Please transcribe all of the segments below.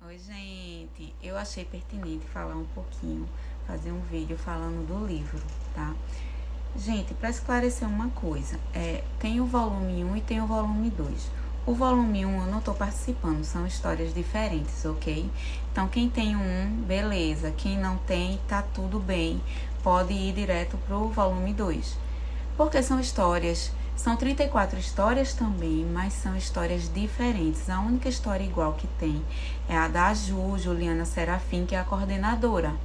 Oi, gente. Eu achei pertinente falar um pouquinho, fazer um vídeo falando do livro, tá? Gente, para esclarecer uma coisa, tem o volume 1 e tem o volume 2. O volume 1 eu não tô participando, são histórias diferentes, ok? Então, quem tem um, beleza. Quem não tem, tá tudo bem. Pode ir direto pro volume 2. Porque são 34 histórias também, mas são histórias diferentes. A única história igual que tem é a da Juliana Serafim, que é a coordenadora.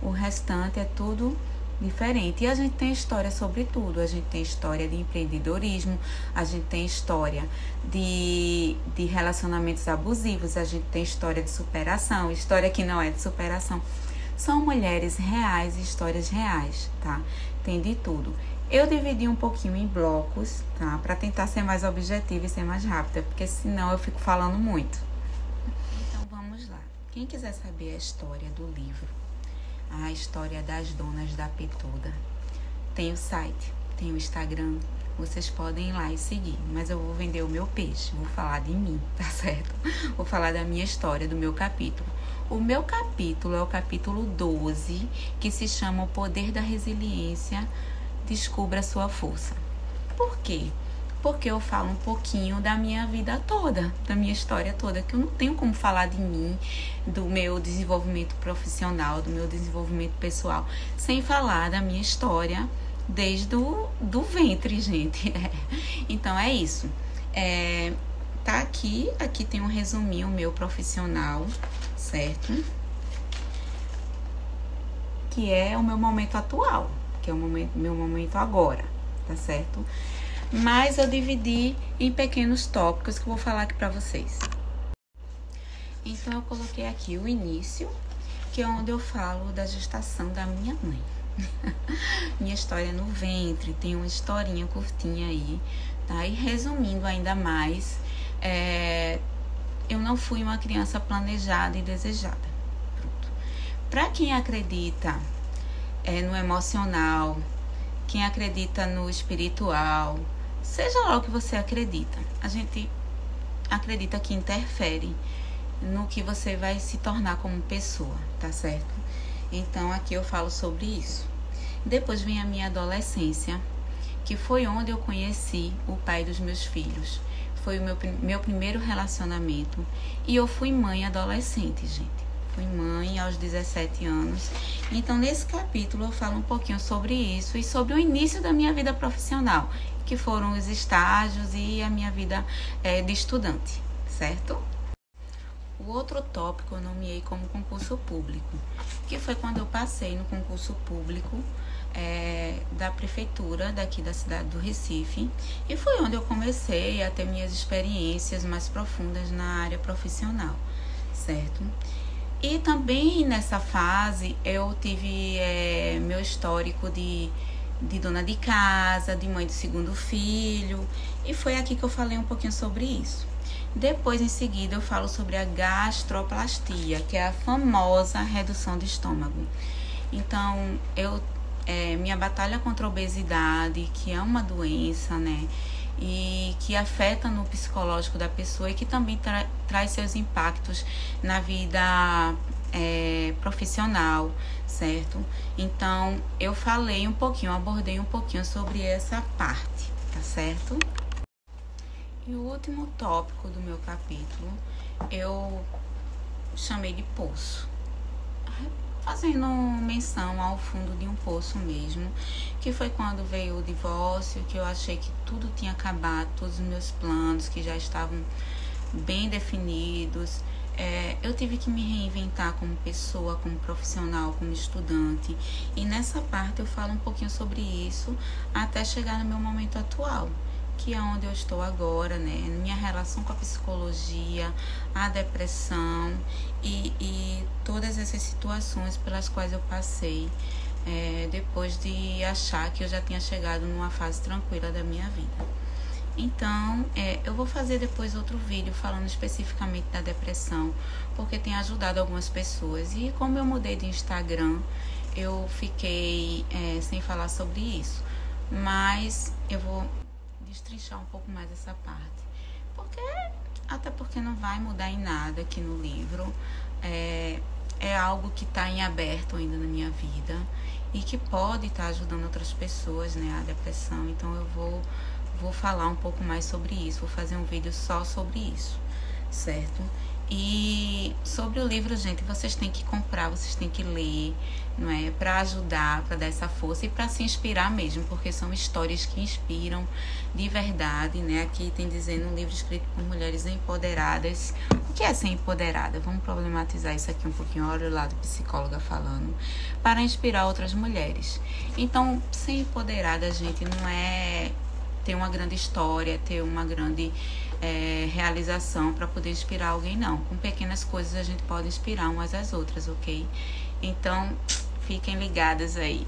O restante é tudo diferente. E a gente tem história sobre tudo. A gente tem história de empreendedorismo, a gente tem história de relacionamentos abusivos, a gente tem história de superação, história que não é de superação. São mulheres reais e histórias reais, tá? Tem de tudo. Eu dividi um pouquinho em blocos, tá? Para tentar ser mais objetiva e ser mais rápida, porque senão eu fico falando muito. Então vamos lá. Quem quiser saber a história do livro, a história das donas da Petuda, tem o site, tem o Instagram, vocês podem ir lá e seguir, mas eu vou vender o meu peixe, vou falar de mim, tá certo? Vou falar da minha história, do meu capítulo. O meu capítulo é o capítulo 12, que se chama O Poder da Resiliência, Descubra a Sua Força. Por quê? Porque eu falo um pouquinho da minha vida toda, da minha história toda, que eu não tenho como falar de mim, do meu desenvolvimento profissional, do meu desenvolvimento pessoal, sem falar da minha história desde do ventre, gente. Então é isso. Tá aqui tem um resuminho meu profissional, certo? Que é o meu momento atual, que é o meu momento agora, tá certo? Mas eu dividi em pequenos tópicos que eu vou falar aqui pra vocês. Então eu coloquei aqui o início, que é onde eu falo da gestação da minha mãe. Minha história no ventre, tem uma historinha curtinha aí, tá? E resumindo ainda mais, eu não fui uma criança planejada e desejada. Pronto. Pra quem acredita no emocional, quem acredita no espiritual, seja lá o que você acredita, a gente acredita que interfere no que você vai se tornar como pessoa, tá certo? Então aqui eu falo sobre isso. Depois vem a minha adolescência, que foi onde eu conheci o pai dos meus filhos. Foi o meu primeiro relacionamento. E eu fui mãe adolescente, gente. Fui mãe aos 17 anos. Então, nesse capítulo, eu falo um pouquinho sobre isso e sobre o início da minha vida profissional, que foram os estágios e a minha vida de estudante, certo? O outro tópico eu nomeei como concurso público, que foi quando eu passei no concurso público da prefeitura daqui da cidade do Recife, e foi onde eu comecei a ter minhas experiências mais profundas na área profissional, certo? E também nessa fase eu tive meu histórico de dona de casa, de mãe do segundo filho, e foi aqui que eu falei um pouquinho sobre isso. Depois, em seguida, eu falo sobre a gastroplastia, que é a famosa redução de estômago. Então, minha batalha contra a obesidade, que é uma doença, né? E que afeta no psicológico da pessoa e que também traz seus impactos na vida profissional, certo? Então, eu falei um pouquinho, abordei um pouquinho sobre essa parte, tá certo? E o último tópico do meu capítulo, eu chamei de poço, fazendo menção ao fundo de um poço mesmo, que foi quando veio o divórcio, que eu achei que tudo tinha acabado, todos os meus planos que já estavam bem definidos. Eu tive que me reinventar como pessoa, como profissional, como estudante, e nessa parte eu falo um pouquinho sobre isso até chegar no meu momento atual, que é onde eu estou agora, né? Minha relação com a psicologia, a depressão e todas essas situações pelas quais eu passei depois de achar que eu já tinha chegado numa fase tranquila da minha vida. Então, eu vou fazer depois outro vídeo falando especificamente da depressão, porque tem ajudado algumas pessoas. E como eu mudei de Instagram, eu fiquei sem falar sobre isso. Mas eu vou destrinchar um pouco mais essa parte, porque até porque não vai mudar em nada aqui no livro. É algo que está em aberto ainda na minha vida e que pode estar ajudando outras pessoas, né, a depressão. Então eu vou falar um pouco mais sobre isso, vou fazer um vídeo só sobre isso, certo? E sobre o livro, gente, vocês têm que comprar, vocês têm que ler, não é? Para ajudar, para dar essa força e para se inspirar mesmo, porque são histórias que inspiram de verdade, né? Aqui tem dizendo um livro escrito por mulheres empoderadas. O que é ser empoderada? Vamos problematizar isso aqui um pouquinho, olha o lado psicóloga falando, para inspirar outras mulheres. Então, ser empoderada, gente, não é ter uma grande história, ter uma grande realização para poder inspirar alguém, não. Com pequenas coisas a gente pode inspirar umas às outras, ok? Então, fiquem ligadas aí.